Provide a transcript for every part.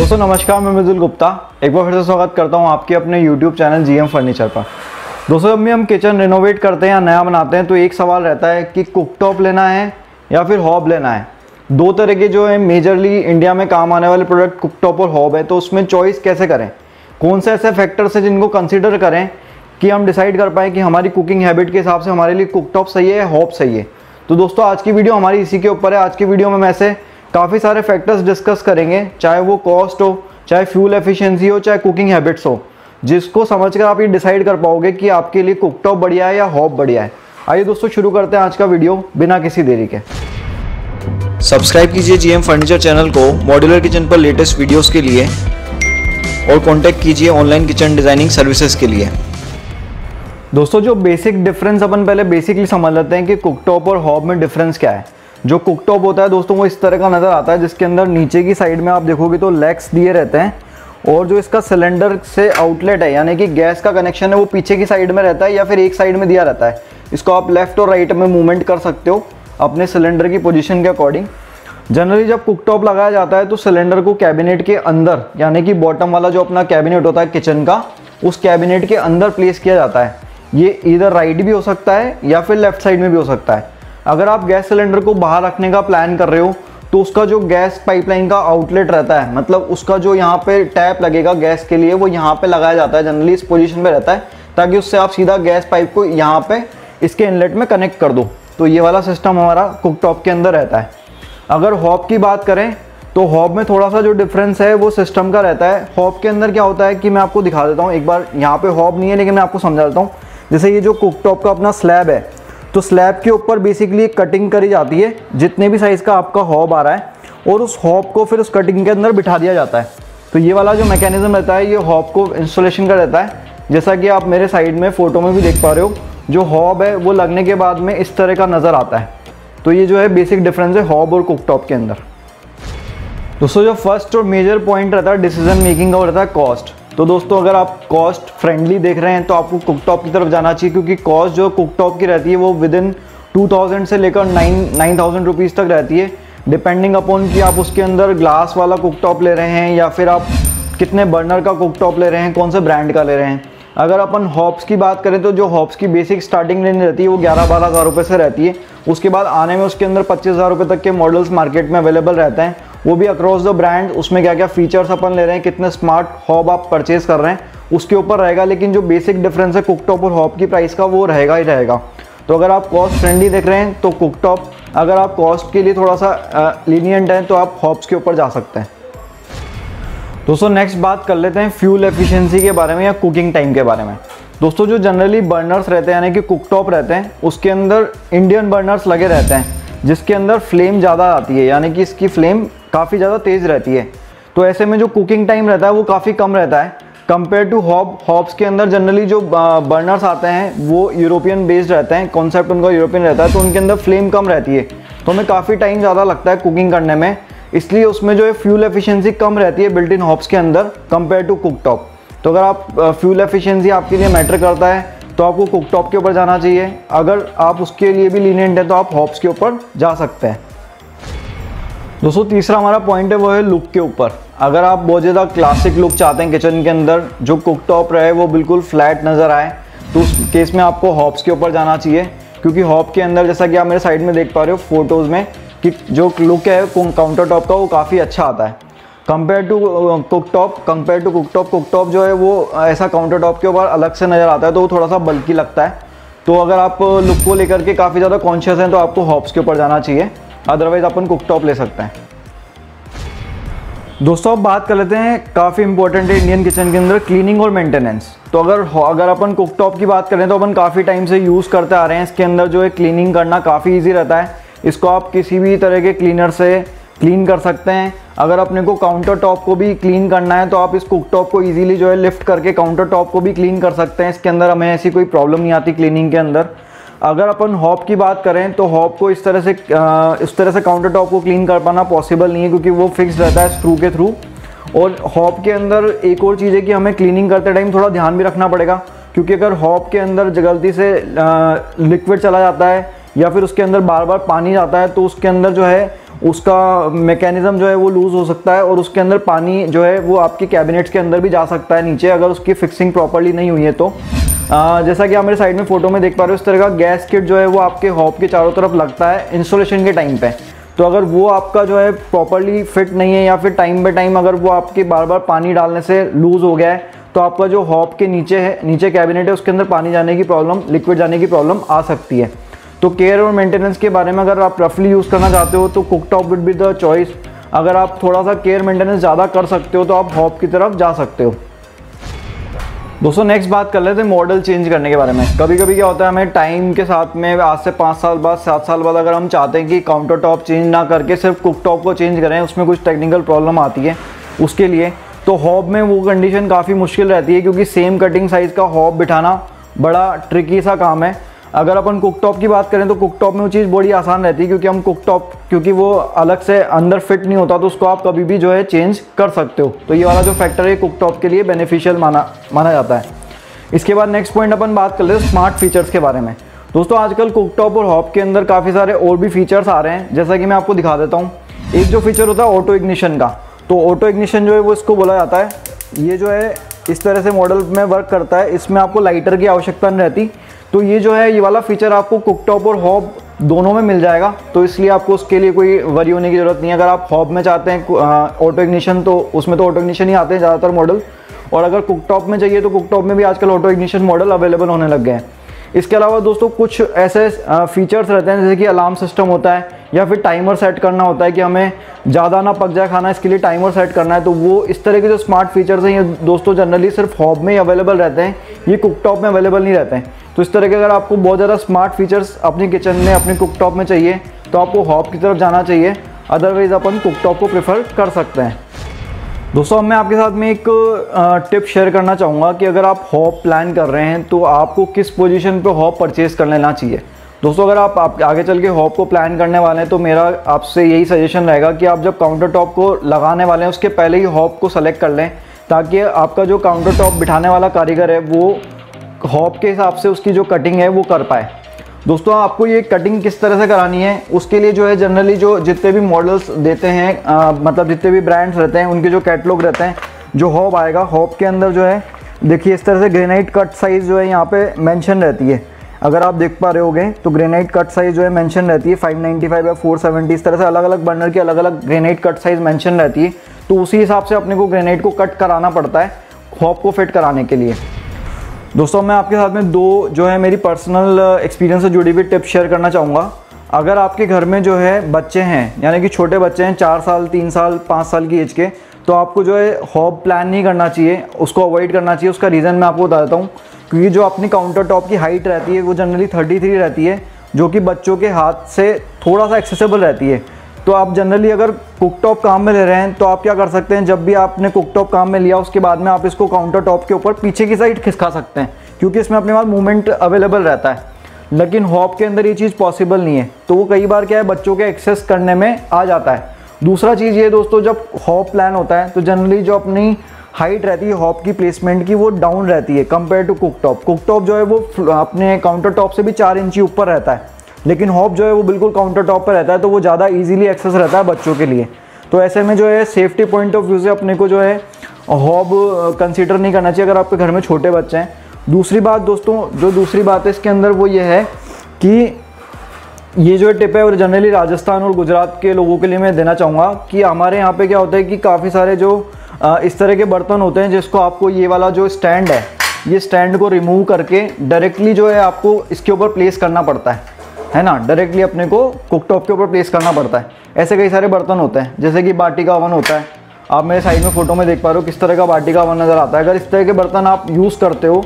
दोस्तों नमस्कार, मैं मृदुल गुप्ता एक बार फिर से स्वागत करता हूं आपके अपने YouTube चैनल जीएम फर्नीचर पर। दोस्तों जब भी हम किचन रिनोवेट करते हैं या नया बनाते हैं तो एक सवाल रहता है कि कुकटॉप लेना है या फिर हॉब लेना है। दो तरह के जो है मेजरली इंडिया में काम आने वाले प्रोडक्ट कुकटॉप और हॉब है, तो उसमें चॉइस कैसे करें, कौन से ऐसे फैक्टर्स हैं जिनको कंसिडर करें कि हम डिसाइड कर पाएँ कि हमारी कुकिंग हैबिट के हिसाब से हमारे लिए कुकटॉप सही है या हॉब सही है। तो दोस्तों आज की वीडियो हमारी इसी के ऊपर है। आज की वीडियो में ऐसे काफ़ी सारे फैक्टर्स डिस्कस करेंगे, चाहे वो कॉस्ट हो, चाहे फ्यूल एफिशिएंसी हो, चाहे कुकिंग हैबिट्स हो, जिसको समझकर आप ये डिसाइड कर पाओगे कि आपके लिए कुकटॉप बढ़िया है या हॉब बढ़िया है। आइए दोस्तों शुरू करते हैं आज का वीडियो बिना किसी देरी के। सब्सक्राइब कीजिए जीएम फर्नीचर चैनल को मॉड्यूलर किचन पर लेटेस्ट वीडियोस के लिए और कांटेक्ट कीजिए ऑनलाइन किचन डिजाइनिंग सर्विसेज के लिए। दोस्तों जो बेसिक डिफरेंस अपन पहले बेसिकली समझ लेते हैं कि कुकटॉप और हॉब में डिफरेंस क्या है। जो कुकटॉप होता है दोस्तों वो इस तरह का नज़र आता है, जिसके अंदर नीचे की साइड में आप देखोगे तो लेग्स दिए रहते हैं और जो इसका सिलेंडर से आउटलेट है यानी कि गैस का कनेक्शन है वो पीछे की साइड में रहता है या फिर एक साइड में दिया रहता है। इसको आप लेफ्ट और राइट में मूवमेंट कर सकते हो अपने सिलेंडर की पोजीशन के अकॉर्डिंग। जनरली जब कुकटॉप लगाया जाता है तो सिलेंडर को कैबिनेट के अंदर यानी कि बॉटम वाला जो अपना कैबिनेट होता है किचन का, उस कैबिनेट के अंदर प्लेस किया जाता है। ये इधर राइट भी हो सकता है या फिर लेफ्ट साइड में भी हो सकता है। अगर आप गैस सिलेंडर को बाहर रखने का प्लान कर रहे हो तो उसका जो गैस पाइपलाइन का आउटलेट रहता है, मतलब उसका जो यहाँ पे टैप लगेगा गैस के लिए, वो यहाँ पे लगाया जाता है। जनरली इस पोजीशन पे रहता है ताकि उससे आप सीधा गैस पाइप को यहाँ पे इसके इनलेट में कनेक्ट कर दो। तो ये वाला सिस्टम हमारा कुकटॉप के अंदर रहता है। अगर हॉब की बात करें तो हॉब में थोड़ा सा जो डिफरेंस है वो सिस्टम का रहता है। हॉब के अंदर क्या होता है कि मैं आपको दिखा देता हूँ एक बार। यहाँ पे हॉब नहीं है लेकिन मैं आपको समझा देता हूँ। जैसे ये जो कुकटॉप का अपना स्लैब है तो स्लैब के ऊपर बेसिकली कटिंग करी जाती है जितने भी साइज़ का आपका हॉब आ रहा है, और उस हॉब को फिर उस कटिंग के अंदर बिठा दिया जाता है। तो ये वाला जो मैकेनिज्म रहता है ये हॉब को इंस्टॉलेशन का रहता है। जैसा कि आप मेरे साइड में फ़ोटो में भी देख पा रहे हो, जो हॉब है वो लगने के बाद में इस तरह का नज़र आता है। तो ये जो है बेसिक डिफरेंस है हॉब और कुकटॉप के अंदर। दोस्तों जो फर्स्ट और मेजर पॉइंट रहता है डिसीजन मेकिंग का वो रहता है कॉस्ट। तो दोस्तों अगर आप कॉस्ट फ्रेंडली देख रहे हैं तो आपको कुकटॉप की तरफ जाना चाहिए, क्योंकि कॉस्ट जो कुकटॉप की रहती है वो विद इन 2000 से लेकर 9,000 रुपीज़ तक रहती है, डिपेंडिंग अपॉन कि आप उसके अंदर ग्लास वाला कुकटॉप ले रहे हैं या फिर आप कितने बर्नर का कुकटॉप ले रहे हैं, कौन से ब्रांड का ले रहे हैं। अगर अपन हॉब्स की बात करें तो जो हॉब्स की बेसिक स्टार्टिंग रेंज रहती है वो 11-12 हज़ार रुपये से रहती है। उसके बाद आने में उसके अंदर 25,000 रुपये तक के मॉडल्स मार्केट में अवेलेबल रहते हैं, वो भी अक्रॉस द ब्रांड। उसमें क्या क्या फीचर्स अपन ले रहे हैं, कितने स्मार्ट हॉब आप परचेज कर रहे हैं उसके ऊपर रहेगा। लेकिन जो बेसिक डिफरेंस है कुकटॉप और हॉब की प्राइस का वो रहेगा ही रहेगा। तो अगर आप कॉस्ट फ्रेंडली देख रहे हैं तो कुकटॉप, अगर आप कॉस्ट के लिए थोड़ा सा लीनियंट हैं तो आप हॉब्स के ऊपर जा सकते हैं। दोस्तों नेक्स्ट बात कर लेते हैं फ्यूल एफिशिएंसी के बारे में या कुकिंग टाइम के बारे में। दोस्तों जो जनरली बर्नर्स रहते हैं यानी कि कुकटॉप रहते हैं उसके अंदर इंडियन बर्नर्स लगे रहते हैं जिसके अंदर फ्लेम ज़्यादा आती है, यानी कि इसकी फ्लेम काफ़ी ज़्यादा तेज़ रहती है। तो ऐसे में जो कुकिंग टाइम रहता है वो काफ़ी कम रहता है कंपेयर टू हॉब। हॉब्स के अंदर जनरली जो बर्नर्स आते हैं वो यूरोपियन बेस्ड रहते हैं, कॉन्सेप्ट उनका यूरोपियन रहता है, तो उनके अंदर फ्लेम कम रहती है, तो हमें काफ़ी टाइम ज़्यादा लगता है कुकिंग करने में। इसलिए उसमें जो है फ्यूल एफिशिएंसी कम रहती है बिल्ट इन हॉब्स के अंदर कंपेयर टू कुकटॉप। तो अगर आप फ्यूल एफिशिएंसी आपके लिए मैटर करता है तो आपको कुकटॉप के ऊपर जाना चाहिए। अगर आप उसके लिए भी लीनियंट है तो आप हॉब्स के ऊपर जा सकते हैं। दोस्तों तीसरा हमारा पॉइंट है वो है लुक के ऊपर। अगर आप बहुत ज़्यादा क्लासिक लुक चाहते हैं किचन के अंदर, जो कुकटॉप रहे वो बिल्कुल फ्लैट नज़र आए, तो उस केस में आपको हॉब्स के ऊपर जाना चाहिए। क्योंकि हॉब के अंदर जैसा कि आप मेरे साइड में देख पा रहे हो फोटोज़ में कि जो लुक है काउंटर टॉप का वो काफ़ी अच्छा आता है कंपेयर टू कुकटॉप। कुकटॉप जो है वो ऐसा काउंटर टॉप के ऊपर अलग से नज़र आता है, तो वो थोड़ा सा बल्कि लगता है। तो अगर आप लुक को लेकर के काफ़ी ज़्यादा कॉन्शियस हैं तो आपको हॉब्स के ऊपर जाना चाहिए, अदरवाइज अपन कुकटॉप ले सकते हैं। दोस्तों अब बात कर लेते हैं, काफ़ी इंपॉर्टेंट है इंडियन किचन के अंदर, क्लीनिंग और मेंटेनेंस। तो अगर अपन कुकटॉप की बात करें तो अपन काफ़ी टाइम से यूज़ करते आ रहे हैं। इसके अंदर जो है क्लीनिंग करना काफ़ी ईजी रहता है। इसको आप किसी भी तरह के क्लीनर से क्लीन कर सकते हैं। अगर अपने को काउंटर टॉप को भी क्लीन करना है तो आप इस कुकटॉप को इजीली जो है लिफ्ट करके काउंटर टॉप को भी क्लीन कर सकते हैं। इसके अंदर हमें ऐसी कोई प्रॉब्लम नहीं आती क्लीनिंग के अंदर। अगर अपन हॉब की बात करें तो हॉब को इस तरह से काउंटर टॉप को क्लीन कर पाना पॉसिबल नहीं है, क्योंकि वो फिक्स रहता है स्क्रू के थ्रू। और हॉब के अंदर एक और चीज़ है कि हमें क्लीनिंग करते टाइम थोड़ा ध्यान भी रखना पड़ेगा, क्योंकि अगर हॉब के अंदर गलती से लिक्विड चला जाता है या फिर उसके अंदर बार बार पानी जाता है तो उसके अंदर जो है उसका मैकेनिज़्म जो है वो लूज़ हो सकता है और उसके अंदर पानी जो है वो आपके कैबिनेट्स के अंदर भी जा सकता है नीचे, अगर उसकी फिक्सिंग प्रॉपर्ली नहीं हुई है तो। जैसा कि आप मेरे साइड में फ़ोटो में देख पा रहे हो, इस तरह का गैस किट जो है वो आपके हॉब के चारों तरफ लगता है इंस्टॉलेशन के टाइम पे। तो अगर वो आपका जो है प्रॉपर्ली फिट नहीं है या फिर टाइम बाय टाइम अगर वो आपके बार बार पानी डालने से लूज़ हो गया है, तो आपका जो हॉब के नीचे है, नीचे कैबिनेट है, उसके अंदर पानी जाने की प्रॉब्लम, लिक्विड जाने की प्रॉब्लम आ सकती है। तो केयर और मेंटेनेंस के बारे में अगर आप रफली यूज़ करना चाहते हो तो cooktop would be the choice. अगर आप थोड़ा सा केयर मेंटेनेंस ज़्यादा कर सकते हो तो आप हॉब की तरफ जा सकते हो। दोस्तों नेक्स्ट बात कर लेते हैं मॉडल चेंज करने के बारे में। कभी कभी क्या होता है, हमें टाइम के साथ में आज से 5 साल बाद 7 साल बाद अगर हम चाहते हैं कि काउंटर टॉप चेंज ना करके सिर्फ कुकटॉप को चेंज करें, उसमें कुछ टेक्निकल प्रॉब्लम आती है उसके लिए, तो हॉब में वो कंडीशन काफ़ी मुश्किल रहती है, क्योंकि सेम कटिंग साइज़ का हॉब बिठाना बड़ा ट्रिकी सा काम है। अगर अपन कुकटॉप की बात करें तो कुकटॉप में वो चीज़ बड़ी आसान रहती है, क्योंकि हम कुकटॉप, क्योंकि वो अलग से अंदर फिट नहीं होता तो उसको आप कभी भी जो है चेंज कर सकते हो। तो ये वाला जो फैक्टर है कुकटॉप के लिए बेनिफिशियल माना जाता है। इसके बाद नेक्स्ट पॉइंट अपन बात कर ले स्मार्ट फीचर्स के बारे में। दोस्तों आजकल कुकटॉप और हॉब के अंदर काफ़ी सारे और भी फीचर्स आ रहे हैं, जैसा कि मैं आपको दिखा देता हूँ। एक जो फीचर होता है ऑटो इग्निशन का, तो ऑटो इग्निशन जो है वो इसको बोला जाता है। ये जो है इस तरह से मॉडल में वर्क करता है, इसमें आपको लाइटर की आवश्यकता नहीं रहती। तो ये जो है ये वाला फीचर आपको कुकटॉप और हॉब दोनों में मिल जाएगा, तो इसलिए आपको उसके लिए कोई वरी होने की ज़रूरत नहीं है। अगर आप हॉब में चाहते हैं ऑटो इग्निशन, तो उसमें तो ऑटो इग्निशन ही आते हैं ज़्यादातर मॉडल, और अगर कुकटॉप में चाहिए तो कुकटॉप में भी आजकल ऑटो इग्निशन मॉडल अवेलेबल होने लग गए हैं। इसके अलावा दोस्तों कुछ ऐसे फीचर्स रहते हैं, जैसे कि अलार्म सिस्टम होता है या फिर टाइमर सेट करना होता है कि हमें ज़्यादा ना पक जाए खाना, इसके लिए टाइमर सेट करना है। तो वो इस तरह के जो स्मार्ट फीचर्स हैं ये दोस्तों जनरली सिर्फ हॉब में ही अवेलेबल रहते हैं, ये कुकटॉप में अवेलेबल नहीं रहते हैं। तो इस तरह के अगर आपको बहुत ज़्यादा स्मार्ट फीचर्स अपनी किचन में, अपने कुकटॉप में चाहिए तो आपको हॉब की तरफ जाना चाहिए, अदरवाइज़ अपन कुकटॉप को प्रेफर कर सकते हैं। दोस्तों मैं आपके साथ में एक टिप शेयर करना चाहूँगा कि अगर आप हॉब प्लान कर रहे हैं तो आपको किस पोजीशन पे हॉब परचेज कर लेना चाहिए। दोस्तों अगर आप आगे चल के हॉब को प्लान करने वाले हैं तो मेरा आपसे यही सजेशन रहेगा कि आप जब काउंटर टॉप को लगाने वाले हैं उसके पहले ही हॉब को सेलेक्ट कर लें, ताकि आपका जो काउंटर टॉप बिठाने वाला कारीगर है वो हॉब के हिसाब से उसकी जो कटिंग है वो कर पाए। दोस्तों आपको ये कटिंग किस तरह से करानी है, उसके लिए जो है जनरली जो जितने भी मॉडल्स देते हैं, मतलब जितने भी ब्रांड्स रहते हैं उनके जो कैटलॉग रहते हैं, जो हॉब आएगा हॉब के अंदर जो है देखिए इस तरह से ग्रेनाइट कट साइज़ जो है यहाँ पे मेंशन रहती है। अगर आप देख पा रहे होगे तो ग्रेनाइट कट साइज़ जो है मेंशन रहती है 595 या 470, इस तरह से अलग अलग बर्नर की अलग अलग ग्रेनाइट कट साइज़ मेंशन रहती है। तो उसी हिसाब से अपने को ग्रेनाइट को कट कराना पड़ता है हॉब को फिट कराने के लिए। दोस्तों मैं आपके साथ में दो जो है मेरी पर्सनल एक्सपीरियंस से जुड़ी हुई टिप्स शेयर करना चाहूँगा। अगर आपके घर में जो है बच्चे हैं, यानी कि छोटे बच्चे हैं 4 साल 3 साल 5 साल की एज के, तो आपको जो है हॉब प्लान नहीं करना चाहिए, उसको अवॉइड करना चाहिए। उसका रीज़न मैं आपको बता देता हूँ, क्योंकि जो अपनी काउंटर टॉप की हाइट रहती है वो जनरली 33 रहती है, जो कि बच्चों के हाथ से थोड़ा सा एक्सेसिबल रहती है। तो आप जनरली अगर कुकटॉप काम में ले रहे हैं तो आप क्या कर सकते हैं, जब भी आपने कुकटॉप काम में लिया उसके बाद में आप इसको काउंटर टॉप के ऊपर पीछे की साइड खिसका सकते हैं, क्योंकि इसमें अपने पास मूवमेंट अवेलेबल रहता है। लेकिन हॉब के अंदर ये चीज़ पॉसिबल नहीं है, तो वो कई बार क्या है बच्चों के एक्सेस करने में आ जाता है। दूसरा चीज़ ये दोस्तों, जब हॉब प्लान होता है तो जनरली जो अपनी हाइट रहती है हॉब की प्लेसमेंट की वो डाउन रहती है कंपेयर टू कुकटॉप। कुकटॉप जो है वो अपने काउंटर टॉप से भी 4 इंची ऊपर रहता है, लेकिन हॉब जो है वो बिल्कुल काउंटर टॉप पर रहता है, तो वो ज़्यादा इजीली एक्सेस रहता है बच्चों के लिए। तो ऐसे में जो है सेफ्टी पॉइंट ऑफ व्यू से अपने को जो है हॉब कंसीडर नहीं करना चाहिए अगर आपके घर में छोटे बच्चे हैं। दूसरी बात दोस्तों, जो दूसरी बात है इसके अंदर वो ये है कि ये जो टिप है और जनरली राजस्थान और गुजरात के लोगों के लिए मैं देना चाहूँगा कि हमारे यहाँ पे क्या होता है कि काफ़ी सारे जो इस तरह के बर्तन होते हैं जिसको आपको ये वाला जो स्टैंड है, ये स्टैंड को रिमूव करके डायरेक्टली जो है आपको इसके ऊपर प्लेस करना पड़ता है ना, डायरेक्टली अपने को कुकटॉप के ऊपर प्लेस करना पड़ता है। ऐसे कई सारे बर्तन होते हैं, जैसे कि बाटी का ओवन होता है, आप मेरे साइड में फ़ोटो में देख पा रहे हो किस तरह का बाटी का ओवन नज़र आता है। अगर इस तरह के बर्तन आप यूज़ करते हो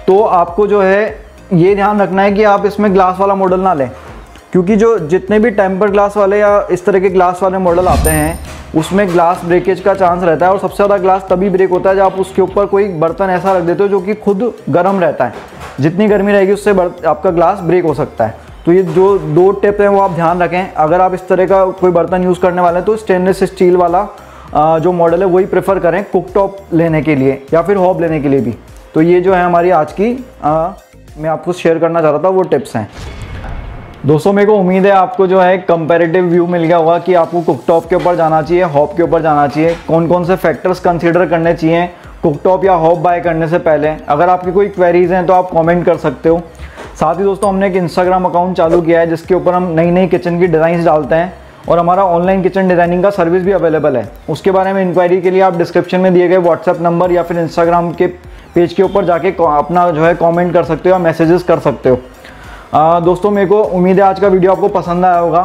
तो आपको जो है ये ध्यान रखना है कि आप इसमें ग्लास वाला मॉडल ना लें, क्योंकि जो जितने भी टेम्पर ग्लास वाले या इस तरह के ग्लास वाले मॉडल आते हैं उसमें ग्लास ब्रेकेज का चांस रहता है, और सबसे ज़्यादा ग्लास तभी ब्रेक होता है जब आप उसके ऊपर कोई बर्तन ऐसा रख देते हो जो कि खुद गर्म रहता है। जितनी गर्मी रहेगी उससे आपका ग्लास ब्रेक हो सकता है। तो ये जो 2 टिप हैं वो आप ध्यान रखें। अगर आप इस तरह का कोई बर्तन यूज़ करने वाले हैं तो स्टेनलेस स्टील वाला जो मॉडल है वही प्रेफर करें कुकटॉप लेने के लिए या फिर हॉब लेने के लिए भी। तो ये जो है हमारी आज की मैं आपको शेयर करना चाह रहा था वो टिप्स हैं। दोस्तों मेरे को उम्मीद है आपको जो है कंपैरेटिव व्यू मिल गया होगा कि आपको कुकटॉप के ऊपर जाना चाहिए, हॉप के ऊपर जाना चाहिए, कौन कौन से फैक्टर्स कंसीडर करने चाहिए कुकटॉप या हॉप बाय करने से पहले। अगर आपकी कोई क्वेरीज हैं तो आप कमेंट कर सकते हो। साथ ही दोस्तों हमने एक इंस्टाग्राम अकाउंट चालू किया है जिसके ऊपर हम नई नई किचन की डिज़ाइंस डालते हैं और हमारा ऑनलाइन किचन डिज़ाइनिंग का सर्विस भी अवेलेबल है। उसके बारे में इंक्वायरी के लिए आप डिस्क्रिप्शन में दिए गए व्हाट्सएप नंबर या फिर इंस्टाग्राम के पेज के ऊपर जाके अपना जो है कॉमेंट कर सकते हो या मैसेजेस कर सकते हो। दोस्तों मेरे को उम्मीद है आज का वीडियो आपको पसंद आया होगा।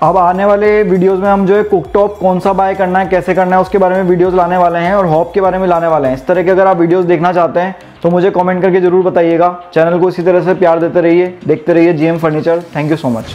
अब आने वाले वीडियोस में हम जो है कुकटॉप कौन सा बाय करना है, कैसे करना है, उसके बारे में वीडियोस लाने वाले हैं और हॉप के बारे में लाने वाले हैं। इस तरह के अगर आप वीडियोस देखना चाहते हैं तो मुझे कमेंट करके ज़रूर बताइएगा। चैनल को इसी तरह से प्यार देते रहिए, देखते रहिए GM furniture. Thank you so much.